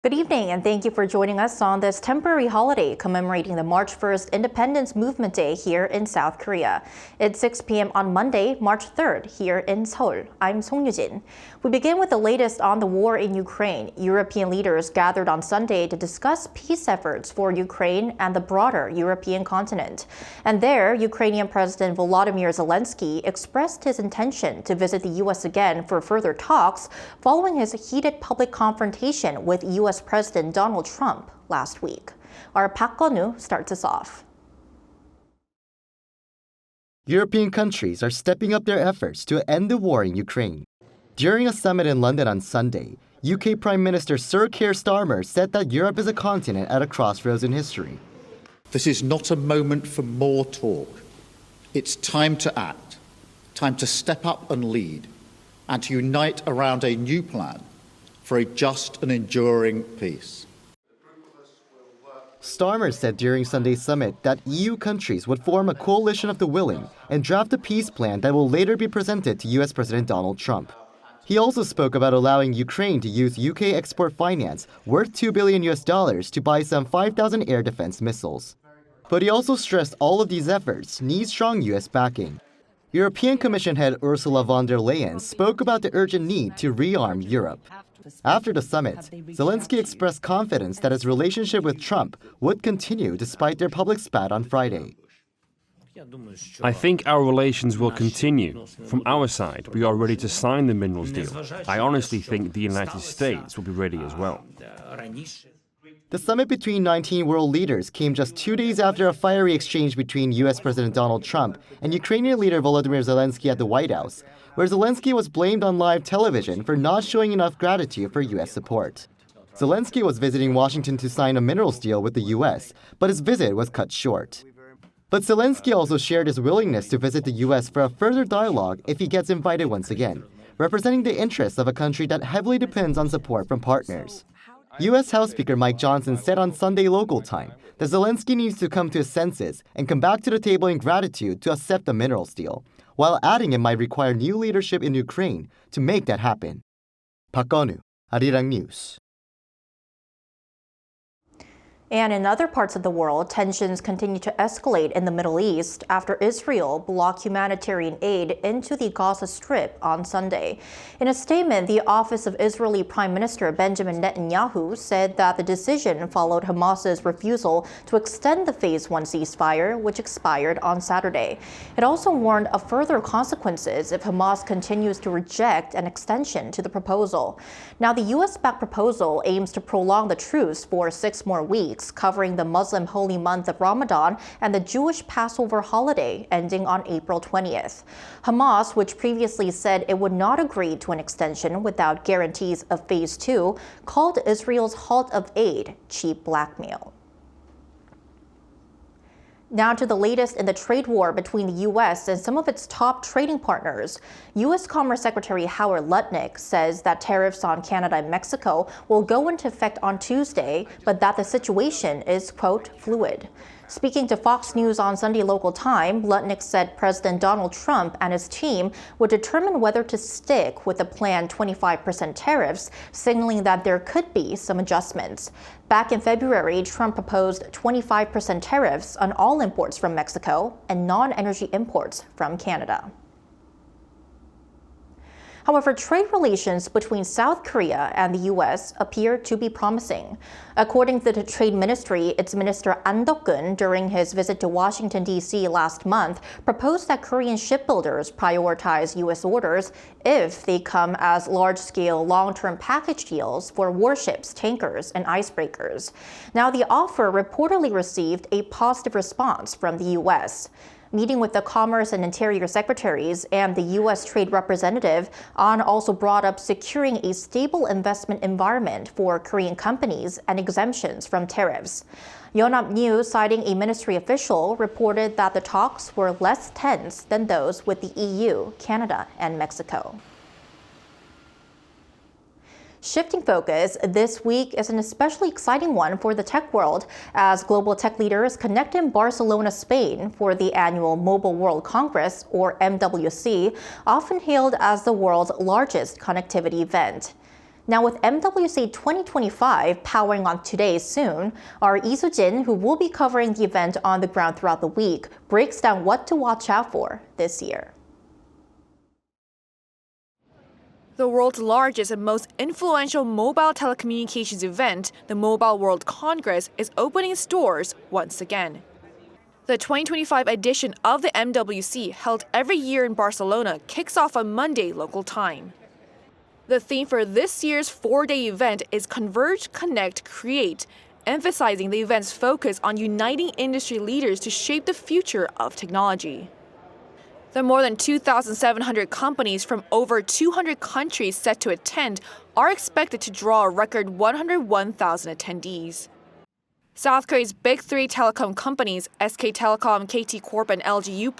Good evening, and thank you for joining us on this temporary holiday commemorating the March 1st Independence Movement Day here in South Korea. It's 6 p.m. on Monday, March 3rd, here in Seoul. I'm Song Yujin. We begin with the latest on the war in Ukraine. European leaders gathered on Sunday to discuss peace efforts for Ukraine and the broader European continent. And there, Ukrainian President Volodymyr Zelensky expressed his intention to visit the U.S. again for further talks following his heated public confrontation with U.S. President Donald Trump last week. Our Park Gun-woo starts us off. European countries are stepping up their efforts to end the war in Ukraine. During a summit in London on Sunday, UK Prime Minister Sir Keir Starmer said that Europe is a continent at a crossroads in history. This is not a moment for more talk. It's time to act, time to step up and lead, and to unite around a new plan for a just and enduring peace. Starmer said during Sunday's summit that EU countries would form a coalition of the willing and draft a peace plan that will later be presented to US President Donald Trump. He also spoke about allowing Ukraine to use UK export finance worth $2 billion to buy some 5,000 air defense missiles. But he also stressed all of these efforts need strong US backing. European Commission head Ursula von der Leyen spoke about the urgent need to rearm Europe. After the summit, Zelensky expressed confidence that his relationship with Trump would continue despite their public spat on Friday. I think our relations will continue. From our side, we are ready to sign the minerals deal. I honestly think the United States will be ready as well. The summit between 19 world leaders came just 2 days after a fiery exchange between US President Donald Trump and Ukrainian leader Volodymyr Zelensky at the White House, where Zelensky was blamed on live television for not showing enough gratitude for US support. Zelensky was visiting Washington to sign a minerals deal with the US, but his visit was cut short. But Zelensky also shared his willingness to visit the US for a further dialogue if he gets invited once again, representing the interests of a country that heavily depends on support from partners. U.S. House Speaker Mike Johnson said on Sunday local time that Zelensky needs to come to his senses and come back to the table in gratitude to accept the minerals deal, while adding it might require new leadership in Ukraine to make that happen. Park Gun-woo, Arirang News. And in other parts of the world, tensions continue to escalate in the Middle East after Israel blocked humanitarian aid into the Gaza Strip on Sunday. In a statement, the office of Israeli Prime Minister Benjamin Netanyahu said that the decision followed Hamas's refusal to extend the Phase 1 ceasefire, which expired on Saturday. It also warned of further consequences if Hamas continues to reject an extension to the proposal. Now, the U.S.-backed proposal aims to prolong the truce for 6 more weeks, covering the Muslim holy month of Ramadan and the Jewish Passover holiday ending on April 20th. Hamas, which previously said it would not agree to an extension without guarantees of Phase 2, called Israel's halt of aid cheap blackmail. Now to the latest in the trade war between the U.S. and some of its top trading partners. U.S. Commerce Secretary Howard Lutnick says that tariffs on Canada and Mexico will go into effect on Tuesday, but that the situation is, quote, fluid. Speaking to Fox News on Sunday local time, Lutnick said President Donald Trump and his team would determine whether to stick with the planned 25% tariffs, signaling that there could be some adjustments. Back in February, Trump proposed 25% tariffs on all imports from Mexico and non-energy imports from Canada. However, trade relations between South Korea and the U.S. appear to be promising. According to the Trade Ministry, its Minister An Dok-gun, during his visit to Washington, D.C. last month, proposed that Korean shipbuilders prioritize U.S. orders if they come as large-scale, long-term package deals for warships, tankers, and icebreakers. Now, the offer reportedly received a positive response from the U.S. Meeting with the Commerce and Interior Secretaries and the U.S. Trade Representative, An also brought up securing a stable investment environment for Korean companies and exemptions from tariffs. Yonhap News, citing a ministry official, reported that the talks were less tense than those with the EU, Canada, and Mexico. Shifting focus, this week is an especially exciting one for the tech world as global tech leaders connect in Barcelona, Spain for the annual Mobile World Congress, or MWC, often hailed as the world's largest connectivity event. Now with MWC 2025 powering on today soon, our Lee Soo-jin, who will be covering the event on the ground throughout the week, breaks down what to watch out for this year. The world's largest and most influential mobile telecommunications event, the Mobile World Congress, is opening its doors once again. The 2025 edition of the MWC, held every year in Barcelona, kicks off on Monday local time. The theme for this year's four-day event is Converge, Connect, Create, emphasizing the event's focus on uniting industry leaders to shape the future of technology. The more than 2,700 companies from over 200 countries set to attend are expected to draw a record 101,000 attendees. South Korea's big three telecom companies, SK Telecom, KT Corp, and LG U+,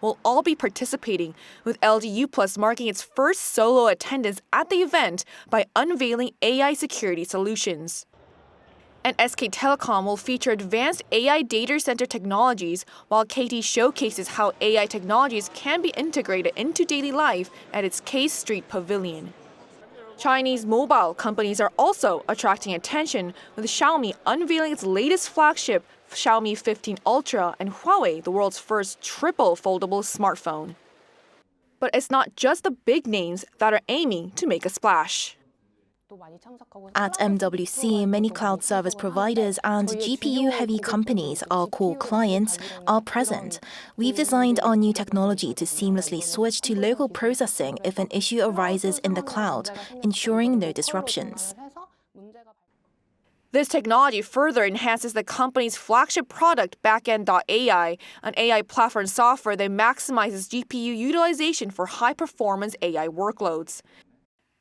will all be participating, with LG U+ marking its first solo attendance at the event by unveiling AI security solutions. And SK Telecom will feature advanced AI data center technologies, while KT showcases how AI technologies can be integrated into daily life at its K Street Pavilion. Chinese mobile companies are also attracting attention, with Xiaomi unveiling its latest flagship, Xiaomi 15 Ultra, and Huawei, the world's first triple foldable smartphone. But it's not just the big names that are aiming to make a splash. At MWC, many cloud service providers and GPU-heavy companies, our core clients, are present. We've designed our new technology to seamlessly switch to local processing if an issue arises in the cloud, ensuring no disruptions. This technology further enhances the company's flagship product, Backend.ai, an AI platform software that maximizes GPU utilization for high-performance AI workloads.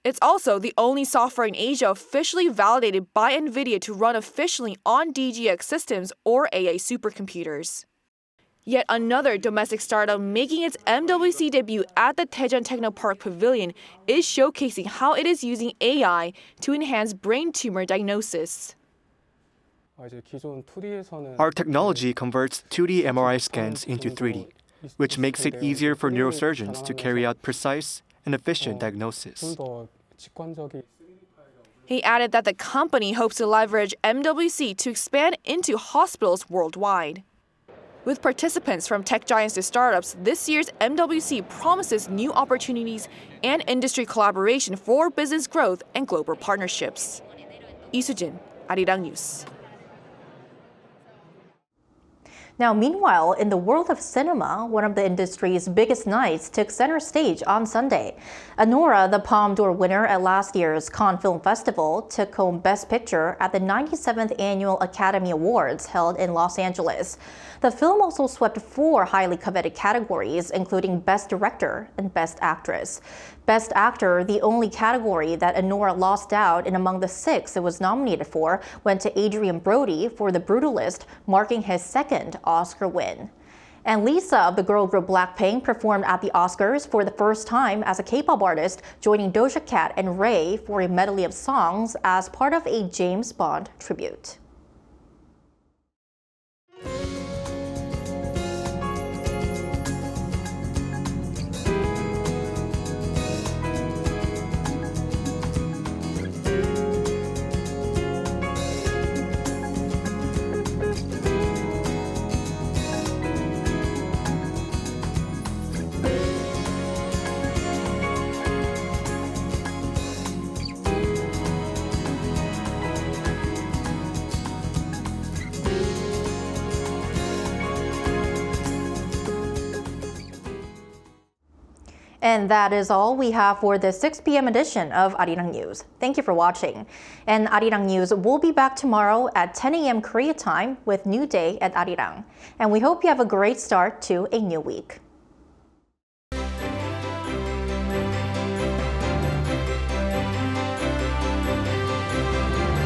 It's also the only software in Asia officially validated by NVIDIA to run efficiently on DGX systems or AI supercomputers. Yet another domestic startup making its MWC debut at the Daejeon Technopark Pavilion is showcasing how it is using AI to enhance brain tumor diagnosis. Our technology converts 2D MRI scans into 3D, which makes it easier for neurosurgeons to carry out precise and efficient diagnosis. He added that the company hopes to leverage MWC to expand into hospitals worldwide. With participants from tech giants to startups, this year's MWC promises new opportunities and industry collaboration for business growth and global partnerships. Lee Soo-jin, Arirang News. Now, meanwhile, in the world of cinema, one of the industry's biggest nights took center stage on Sunday. Anora, the Palme d'Or winner at last year's Cannes Film Festival, took home Best Picture at the 97th Annual Academy Awards held in Los Angeles. The film also swept 4 highly coveted categories, including Best Director and Best Actress. Best Actor, the only category that Anora lost out in among the 6 it was nominated for, went to Adrien Brody for The Brutalist, marking his second Oscar win. And Lisa of the girl group Blackpink performed at the Oscars for the first time as a K-pop artist, joining Doja Cat and Ray for a medley of songs as part of a James Bond tribute. And that is all we have for the 6 p.m. edition of Arirang News. Thank you for watching. And Arirang News will be back tomorrow at 10 a.m. Korea time with New Day at Arirang. And we hope you have a great start to a new week.